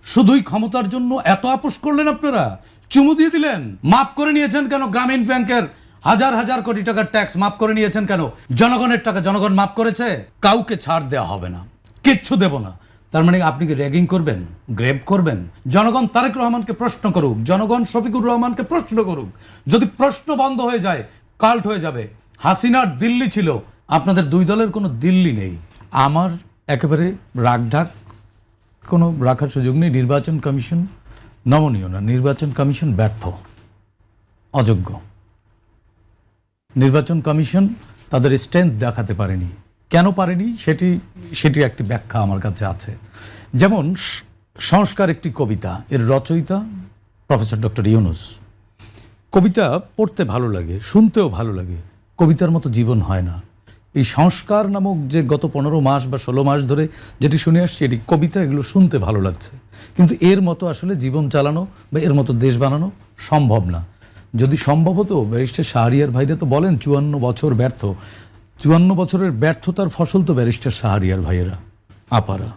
শুধুই ক্ষমতার জন্য এত আপোষ করলেন আপনারা, চুমু দিয়ে দিলেন। মাফ করে নিয়েছেন কেন গ্রামীণ ব্যাংকের হাজার হাজার কোটি টাকার ট্যাক্স? মাফ করে নিয়েছেন কেন? জনগণের টাকা জনগণ মাফ করেছে। কাউকে ছাড় দেওয়া হবে না, কিচ্ছু দেব না। তার মানে আপনি কি র্যাগিং করবেন, গ্রেপ করবেন? জনগণ তারেক রহমানকে প্রশ্ন করুক, জনগণ শফিকুর রহমানকে প্রশ্ন করুক। যদি প্রশ্ন বন্ধ হয়ে যায়, কাল্ট হয়ে যাবে। হাসিনার দিল্লি ছিল, আপনাদের দুই দলের কোনো দিল্লি নেই। আমার একেবারে রাগঢাক কোনো রাখার সুযোগ নেই। নির্বাচন কমিশন নমনীয় না, নির্বাচন কমিশন ব্যর্থ, অযোগ্য। নির্বাচন কমিশন তাদের স্ট্রেংথ দেখাতে পারেনি। কেন পারেনি সেটি একটি ব্যাখ্যা আমার কাছে আছে। যেমন সংস্কার একটি কবিতা, এর রচয়িতা প্রফেসর ডক্টর ইউনুস। কবিতা পড়তে ভালো লাগে, শুনতেও ভালো লাগে, কবিতার মতো জীবন হয় না। এই সংস্কার নামক যে গত 15 মাস বা 16 মাস ধরে যেটি শুনে আসছে, এটি কবিতা, এগুলো শুনতে ভালো লাগছে, কিন্তু এর মতো আসলে জীবন চালানো বা এর মতো দেশ বানানো সম্ভব না। যদি সম্ভব হতো, ব্যারিস্টার শাহরিয়ার ভাইরা তো বলেন 54 বছর ব্যর্থ। 54 বছরের ব্যর্থতার ফসল তো ব্যারিস্টার শাহরিয়ার ভাইয়েরা, আপারা।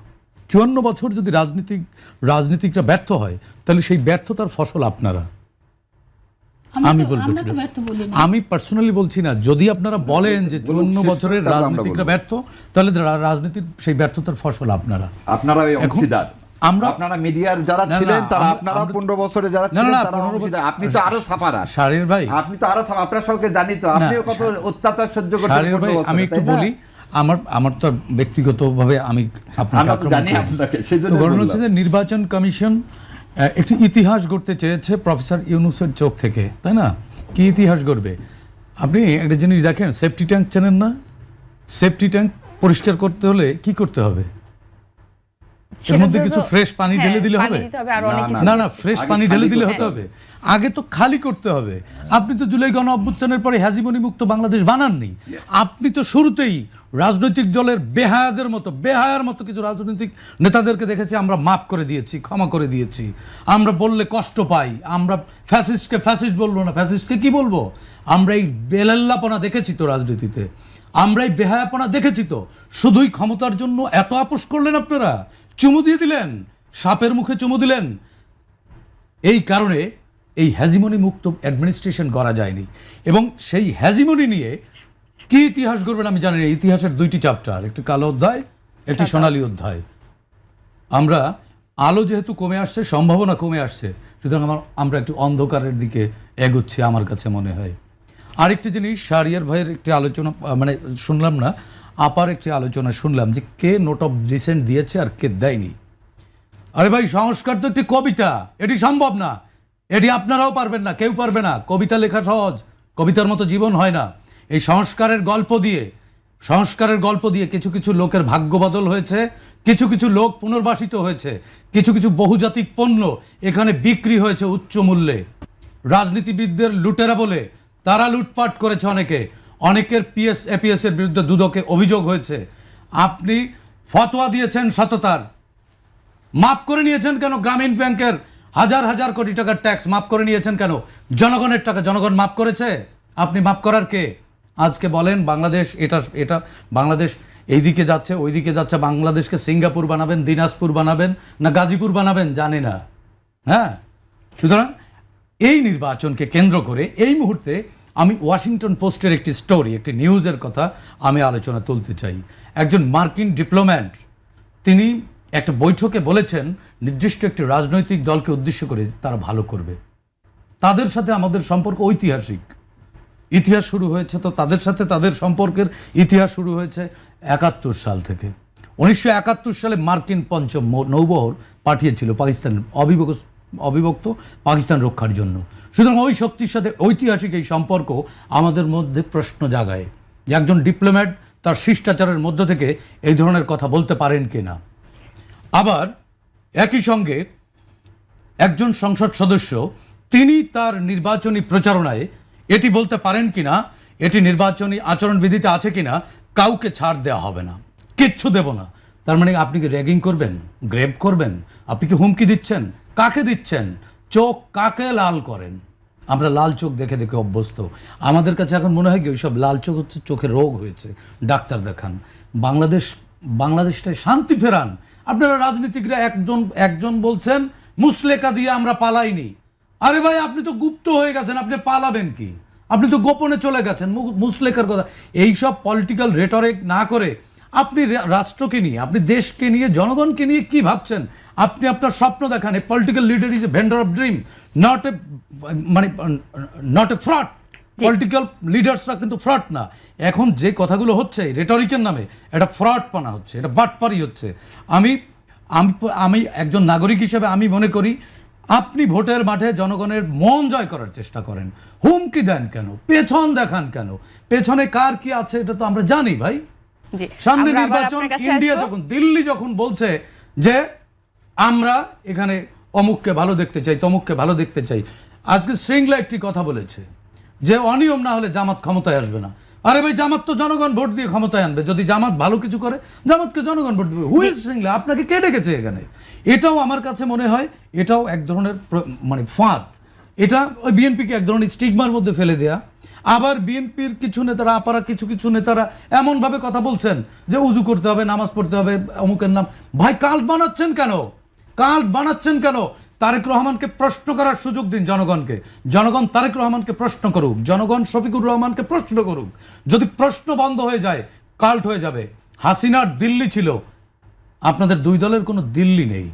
54 বছর যদি রাজনীতিকরা ব্যর্থ হয়, তাহলে সেই ব্যর্থতার ফসল আপনারা। আমি বলবো, আমি পার্সোনালি বলছি না। যদি আপনারা বলেন যে 54 বছরের রাজনীতিকরা ব্যর্থ, তাহলে রাজনীতির সেই ব্যর্থতার ফসল আপনারা। আপনারা মিডিয়ার যারা ছিলেন তারা, আপনারা 15 বছরে যারা ছিলেন তারা অংশীদার। আপনি তো আরো সাফারা শাহরিয়ার ভাই, আপনি তো আরো আপনার সঙ্গে জানি তো, আপনিও কত অত্যাচার সহ্য করতে। শাহরিয়ার ভাই, আমি একটু বলি, আমার তো ব্যক্তিগতভাবে আমি আপনাকে আক্রমণ হচ্ছে যে নির্বাচন কমিশন একটি ইতিহাস গড়তে চেয়েছে প্রফেসর ইউনুসের চোখ থেকে, তাই না? কি ইতিহাস গড়বে? আপনি একটা জিনিস দেখেন, সেফটি ট্যাঙ্ক চেনেন না? সেফটি ট্যাঙ্ক পরিষ্কার করতে হলে কি করতে হবে? এর মধ্যে কিছু ফ্রেশ পানি ঢেলে দিলে হবে? না, ফ্রেশ পানি ঢেলে দিলে হতে হবে? আগে তো খালি করতে হবে। আপনি তো জুলাই গণ অভ্যুত্থানের পরে হ্যাজিমনি মুক্ত বাংলাদেশ বানাননি। আপনি তো শুরুতেই রাজনৈতিক দলের বেহায়ার মতো কিছু রাজনৈতিক নেতাদেরকে দেখেছি, আমরা মাফ করে দিয়েছি, ক্ষমা করে দিয়েছি। আমরা বললে কষ্ট পাই, আমরা ফ্যাসিস্টকে ফ্যাসিস্ট বলবো না, ফ্যাসিস্টকে কি বলবো? আমরা এই বেলাল্লাপনা দেখেছি তো রাজনীতিতে, আমরা এই বেহায়াপনা দেখেছি তো। শুধুই ক্ষমতার জন্য এত আপোষ করলেন আপনারা, চুমু দিয়ে দিলেন, সাপের মুখে চুমু দিলেন। এই কারণে এই হ্যাজিমনি মুক্ত অ্যাডমিনিস্ট্রেশন করা যায়নি। এবং সেই হ্যাজিমনি নিয়ে কি ইতিহাস গড়বেন আমি জানি না। ইতিহাসের দুইটি চ্যাপ্টার, একটি কালো অধ্যায়, একটি সোনালী অধ্যায়। আমরা আলো যেহেতু কমে আসছে, সম্ভাবনা কমে আসছে, সুতরাং আমরা একটু অন্ধকারের দিকে এগোচ্ছি আমার কাছে মনে হয়। আরেকটি জিনিস, শাহরিয়ার ভাইয়ের একটি আলোচনা মানে শুনলাম না, আপার একটি আলোচনা শুনলাম যে কে নোট অফ ডিসেন্ট দিয়েছে আর কে দেয়নি। আরে ভাই, সংস্কার তো একটি কবিতা, এটি সম্ভব না, এটি আপনারাও পারবেন না, কেউ পারবে না। কবিতা লেখা সহজ, কবিতার মতো জীবন হয় না। এই সংস্কারের গল্প দিয়ে কিছু কিছু লোকের ভাগ্য বদল হয়েছে, কিছু কিছু লোক পুনর্বাসিত হয়েছে, কিছু কিছু বহুজাতিক পণ্য এখানে বিক্রি হয়েছে উচ্চ মূল্যে। রাজনীতিবিদদের লুটেরা বলে তারা লুটপাট করেছে, অনেকের এপিএস এর বিরুদ্ধে দুদকে অভিযোগ হয়েছে। আপনি ফতোয়া দিয়েছেন সততার, মাফ করে নিয়েছেন কেন গ্রামীণ ব্যাংকের হাজার হাজার কোটি টাকার ট্যাক্স? মাফ করে নিয়েছেন কেন? জনগণের টাকা জনগণ মাফ করেছে, আপনি মাফ করার কে? আজকে বলেন বাংলাদেশ এটা বাংলাদেশ এইদিকে যাচ্ছে ওইদিকে যাচ্ছে, বাংলাদেশকে সিঙ্গাপুর বানাবেন, দিনাজপুর বানাবেন না গাজীপুর বানাবেন জানি না। হ্যাঁ, সুতরাং এই নির্বাচনকে কেন্দ্র করে এই মুহূর্তে আমি ওয়াশিংটন পোস্টের একটি স্টোরি, একটি নিউজের কথা আমি আলোচনা তুলতে চাই। একজন মার্কিন ডিপ্লোম্যাট, তিনি একটা বৈঠকে বলেছেন নির্দিষ্ট একটি রাজনৈতিক দলকে উদ্দেশ্য করে তারা ভালো করবে, তাদের সাথে আমাদের সম্পর্ক ঐতিহাসিক। ইতিহাস শুরু হয়েছে তো তাদের সাথে, তাদের সম্পর্কের ইতিহাস শুরু হয়েছে 71 সাল থেকে। 1971 সালে মার্কিন পঞ্চম নৌবহর পাঠিয়েছিল পাকিস্তান, অবিভক্ত পাকিস্তান রক্ষার জন্য। সুতরাং ওই শক্তির সাথে ঐতিহাসিক এই সম্পর্ক আমাদের মধ্যে প্রশ্ন জাগায় যে একজন ডিপ্লোম্যাট তার শিষ্টাচারের মধ্য থেকে এই ধরনের কথা বলতে পারেন কিনা। আবার একই সঙ্গে একজন সংসদ সদস্য তিনি তার নির্বাচনী প্রচারণায় এটি বলতে পারেন কিনা, এটি নির্বাচনী আচরণবিধিতে আছে কিনা, কাউকে ছাড় দেওয়া হবে না, কিচ্ছু দেব না। তার মানে আপনি কি র্যাগিং করবেন, গ্রেপ করবেন? আপনি কি হুমকি দিচ্ছেন? কাকে দিচ্ছেন? চোখ কাকে লাল করেন? আমরা লাল চোখ দেখে দেখে অভ্যস্ত। আমাদের কাছে এখন মনে হয় কি ওইসব লাল চোখ হচ্ছে চোখে রোগ হয়েছে, ডাক্তার দেখান। বাংলাদেশ বাংলাদেশটায় শান্তি ফেরান। আপনারা রাজনীতিকরা একজন বলছেন মুসলেকা দিয়ে আমরা পালাইনি। আরে ভাই, আপনি তো গুপ্ত হয়ে গেছেন, আপনি পালাবেন কি? আপনি তো গোপনে চলে গেছেন। মুসলেকার কথা, এইসব পলিটিক্যাল রেটরিক না করে আপনি রাষ্ট্রকে নিয়ে, আপনি দেশকে নিয়ে, জনগণকে নিয়ে কি ভাবছেন? আপনি আপনার স্বপ্ন দেখান। A political leader is a vendor of dream, not a fraud. Political লিডার্সরা কিন্তু ফ্রড না। এখন যে কথাগুলো হচ্ছে রেটরিকের নামে, এটা ফ্রডপনা হচ্ছে, এটা বাটপারি হচ্ছে। আমি একজন নাগরিক হিসেবে আমি মনে করি আপনি ভোটের মাঠে জনগণের মন জয় করার চেষ্টা করেন, হুমকি দেন কেন? পেছন দেখান কেন? পেছনে কার কি আছে এটা তো আমরা জানি ভাই। সামনে নির্বাচন, ইন্ডিয়া যখন, দিল্লি যখন বলছে যে আমরা এখানে অমুককে ভালো দেখতে চাই, তমুককে ভালো দেখতে চাই, আজকে শৃঙ্খলা একটি কথা বলেছে যে অনিয়ম না হলে জামাত ক্ষমতায় আসবে না। আরে ভাই, জামাত তো জনগণ ভোট দিয়ে ক্ষমতায় আনবে। যদি জামাত ভালো কিছু করে, জামাতকে জনগণ ভোট দেবে। হুইজ শৃঙ্খলা? আপনাকে কে ডেকেছে এখানে? এটাও আমার কাছে মনে হয় এটাও এক ধরনের মানে ফাঁদ। এটা ওই বিএনপিকে এক ধরনের স্টিগমার মধ্যে ফেলে দেয়া। আবার বিএনপির কিছু নেতারা, আপারা কিছু নেতারা এমনভাবে কথা বলছেন যে উজু করতে হবে, নামাজ পড়তে হবে, অমুকের নাম। ভাই, কাল্ট বানাচ্ছেন কেন? কাল্ট বানাচ্ছেন কেন? তারেক রহমানকে প্রশ্ন করার সুযোগ দিন জনগণকে। জনগণ তারেক রহমানকে প্রশ্ন করুক, জনগণ শফিকুর রহমানকে প্রশ্ন করুক। যদি প্রশ্ন বন্ধ হয়ে যায়, কাল্ট হয়ে যাবে। হাসিনার দিল্লি ছিল, আপনাদের দুই দলের কোনো দিল্লি নেই।